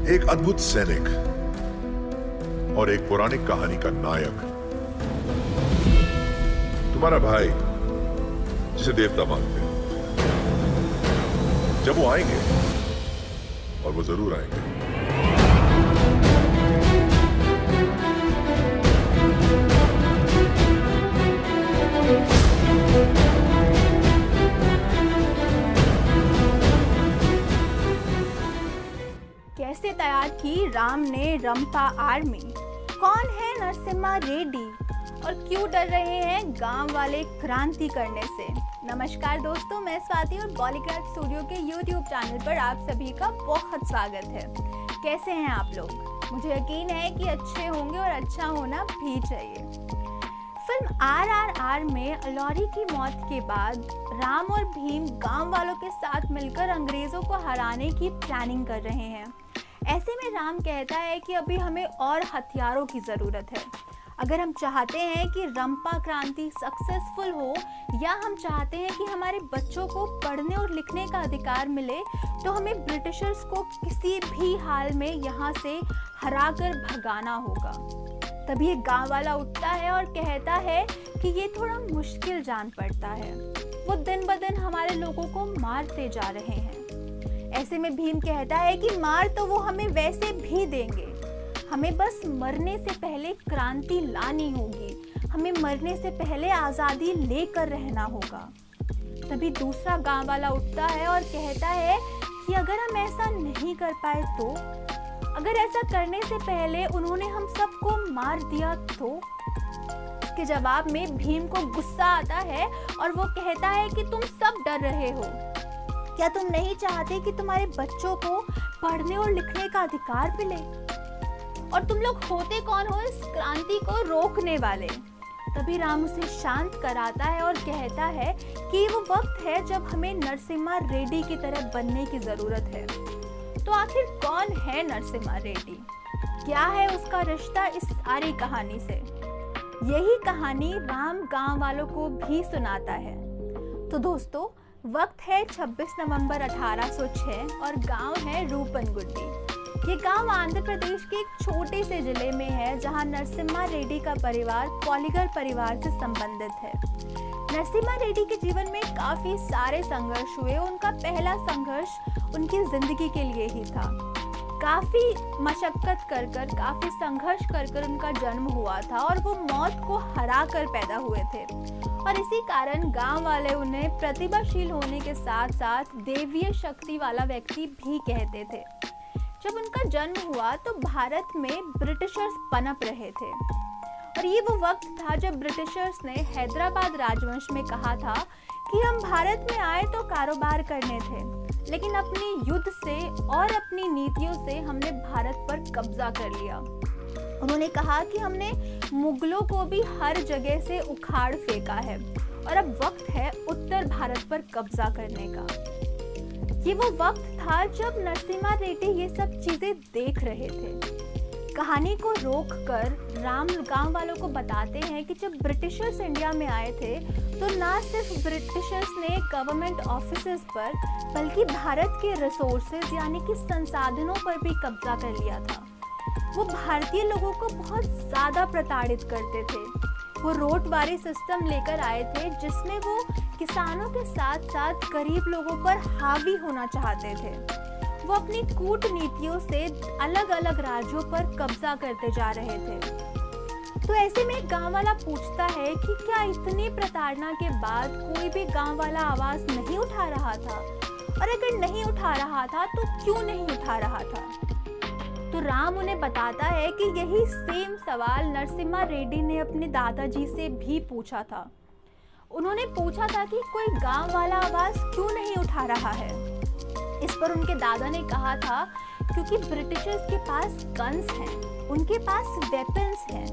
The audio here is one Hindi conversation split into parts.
एक अद्भुत सैनिक और एक पौराणिक कहानी का नायक, तुम्हारा भाई जिसे देवता मानते हैं, जब वो आएंगे, और वो जरूर आएंगे, कैसे तैयार की राम ने रंपा आर्मी? कौन है नरसिम्हा रेड्डी और क्यों डर रहे हैं गांव वाले क्रांति करने से? नमस्कार दोस्तों, मैं स्वाति और बॉलीग्राफ स्टूडियो के YouTube चैनल पर आप सभी का बहुत स्वागत है। कैसे हैं आप लोग? मुझे यकीन है कि अच्छे होंगे और अच्छा होना भी चाहिए। फिल्म RRR में अल्लौरी की मौत के बाद राम और भीम गांव वालों के साथ मिलकर अंग्रेजों को हराने की प्लानिंग कर रहे हैं। ऐसे में राम कहता है कि अभी हमें और हथियारों की ज़रूरत है। अगर हम चाहते हैं कि रंपा क्रांति सक्सेसफुल हो, या हम चाहते हैं कि हमारे बच्चों को पढ़ने और लिखने का अधिकार मिले, तो हमें ब्रिटिशर्स को किसी भी हाल में यहाँ से हराकर भगाना होगा। तभी एक गांव वाला उठता है और कहता है कि ये थोड़ा मुश्किल जान पड़ता है। वो दिन ब दिन हमारे लोगों को मारते जा रहे हैं। ऐसे में भीम कहता है कि मार तो वो हमें वैसे भी देंगे, हमें बस मरने से पहले क्रांति लानी होगी, हमें मरने से पहले आज़ादी लेकर रहना होगा। तभी दूसरा गांव वाला उठता है और कहता है कि अगर हम ऐसा नहीं कर पाए तो, अगर ऐसा करने से पहले उन्होंने हम सबको मार दिया तो? इसके जवाब में भीम को गुस्सा आता है और वो कहता है कि तुम सब डर रहे हो। क्या तुम नहीं चाहते कि तुम्हारे बच्चों को पढ़ने और लिखने का अधिकार मिले? और तुम लोग होते कौन हो इस क्रांति को रोकने वाले? तभी राम उसे शांत कराता है और कहता है कि वो वक्त है जब हमें नरसिम्हा रेड्डी की तरह बनने की जरूरत है। तो आखिर कौन है नरसिम्हा रेड्डी? क्या है उसका रिश्ता इस सारी कहानी से? यही कहानी राम गांव वालों को भी सुनाता है। तो दोस्तों, वक्त है 26 नवंबर 1806 और गांव है रूपनगुड्डी। ये गांव आंध्र प्रदेश के एक छोटे से जिले में है, जहां नरसिम्हा रेड्डी का परिवार पॉलीगर परिवार से संबंधित है। नरसिम्हा रेड्डी के जीवन में काफी सारे संघर्ष हुए। उनका पहला संघर्ष उनकी जिंदगी के लिए ही था। काफी मशक्कत कर काफी संघर्ष कर उनका जन्म हुआ था और वो मौत को हरा कर पैदा हुए थे। और इसी कारण गांव वाले उन्हें प्रतिभाशील होने के साथ साथ देवीय शक्ति वाला व्यक्ति भी कहते थे। जब उनका जन्म हुआ तो भारत में ब्रिटिशर्स पनप रहे थे, और ये वो वक्त था जब ब्रिटिशर्स ने हैदराबाद राजवंश में कहा था कि हम भारत में आए तो कारोबार करने थे, लेकिन अपनी युद्ध से और अपनी नीतियों से हमने भारत पर कब्जा कर लिया। उन्होंने कहा कि हमने मुगलों को भी हर जगह से उखाड़ फेंका है और अब वक्त है उत्तर भारत पर कब्जा करने का। ये वो वक्त था जब नरसिम्हा रेड्डी ये सब चीजें देख रहे थे। कहानी को रोककर राम गांव वालों को बताते हैं कि जब ब्रिटिशर्स इंडिया में आए थे तो ना सिर्फ ब्रिटिशर्स ने गवर्नमेंट ऑफिसेज पर, बल्कि भारत के रिसोर्सेज यानी कि संसाधनों पर भी कब्जा कर लिया था। वो भारतीय लोगों को बहुत ज़्यादा प्रताड़ित करते थे। वो रोटवारी सिस्टम लेकर आए थे, जिसमें वो किसानों के साथ साथ गरीब लोगों पर हावी होना चाहते थे। वो अपनी कूटनीतियों से अलग अलग राज्यों पर कब्जा करते जा रहे थे। तो ऐसे में गांव वाला पूछता है कि क्या इतनी प्रताड़ना के बाद कोई भी गांव वाला आवाज नहीं उठा रहा था? और अगर नहीं उठा रहा था तो क्यों नहीं उठा रहा था? तो राम उन्हें बताता है कि यही सेम सवाल नरसिम्हा रेड्डी ने अपने दादाजी से भी पूछा था। उन्होंने पूछा था कि कोई गांव वाला आवाज क्यों नहीं उठा रहा है। इस पर उनके दादा ने कहा था क्योंकि ब्रिटिशर्स के पास गन्स हैं, उनके पास वेपन्स हैं।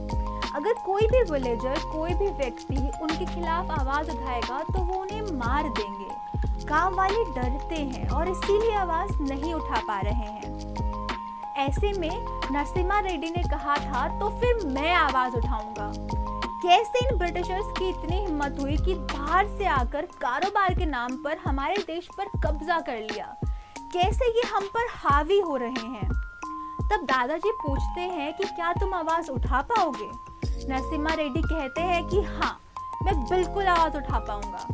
अगर कोई भी विलेजर, कोई भी व्यक्ति उनके खिलाफ आवाज उठाएगा तो वो उन्हें मार देंगे। गांव वाले डरते हैं और इसीलिए आवाज नहीं उठा पा रहे हैं। ऐसे में नरसिम्हा रेड्डी ने कहा था तो फिर मैं आवाज उठाऊंगा। कैसे इन ब्रिटिशर्स की इतनी हिम्मत हुई कि बाहर से आकर कारोबार के नाम पर हमारे देश पर कब्जा कर लिया? कैसे ये हम पर हावी हो रहे हैं? तब दादाजी पूछते हैं कि क्या तुम आवाज उठा पाओगे। नरसिम्हा रेड्डी कहते हैं कि हाँ, मैं बिल्कुल आवाज उठा पाऊंगा।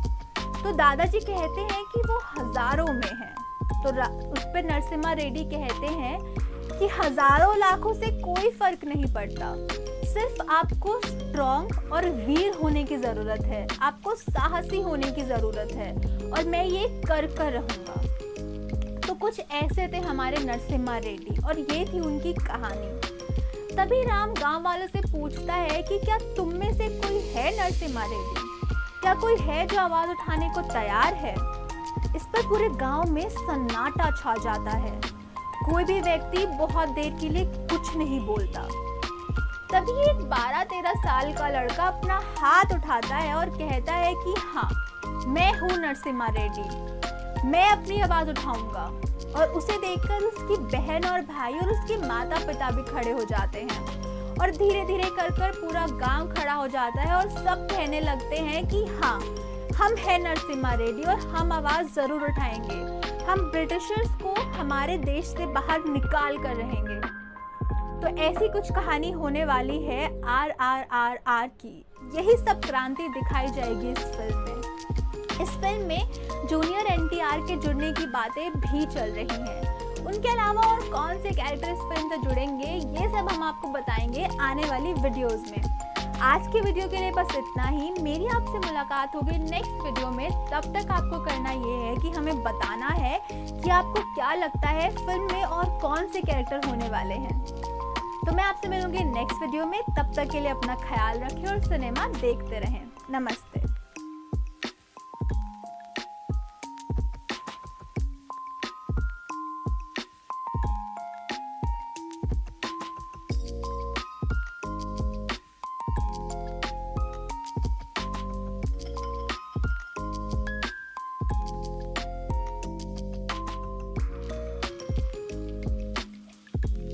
तो दादाजी कहते हैं कि वो हजारों में हैं। तो उस पर नरसिम्हा रेड्डी कहते हैं कि हजारों लाखों से कोई फर्क नहीं पड़ता, सिर्फ आपको स्ट्रॉन्ग और वीर होने की जरूरत है, आपको साहसी होने की जरूरत है, और मैं ये कर रहूंगा। तो कुछ ऐसे थे हमारे नरसिम्हा रेड्डी और ये थी उनकी कहानी। तभी राम गांव वालों से पूछता है कि क्या तुम में से कोई है नरसिम्हा रेड्डी, क्या कोई है जो आवाज उठाने को तैयार है। इस पर पूरे गांव में सन्नाटा छा जाता है, कोई भी व्यक्ति बहुत देर के लिए कुछ नहीं बोलता। तभी एक 12-13 साल का लड़का अपना हाथ उठाता है और कहता है कि हाँ, मैं हूँ नरसिम्हा रेड्डी, मैं अपनी आवाज उठाऊंगा। और उसे देखकर उसकी बहन और भाई और उसके माता पिता भी खड़े हो जाते हैं और धीरे धीरे कर पूरा गांव खड़ा हो जाता है और सब कहने लगते हैं कि हाँ, हम हैं नरसिम्हा रेड्डी और हम आवाज जरूर उठाएंगे, हम ब्रिटिशर्स को हमारे देश से बाहर निकाल कर रहेंगे। तो ऐसी कुछ कहानी होने वाली है RRR की। यही सब क्रांति दिखाई जाएगी इस फिल्म में। इस फिल्म में जूनियर NTR के जुड़ने की बातें भी चल रही हैं। उनके अलावा और कौन से कैरेक्टर इस फिल्म से जुड़ेंगे, ये सब हम आपको बताएंगे आने वाली वीडियोस में। आज के वीडियो के लिए बस इतना ही। मेरी आपसे मुलाकात होगी नेक्स्ट वीडियो में। तब तक आपको करना ये है कि हमें बताना है कि आपको क्या लगता है फिल्म में और कौन से कैरेक्टर होने वाले हैं। तो मैं आपसे मिलूंगी नेक्स्ट वीडियो में। तब तक के लिए अपना ख्याल रखें और सिनेमा देखते रहें। नमस्ते।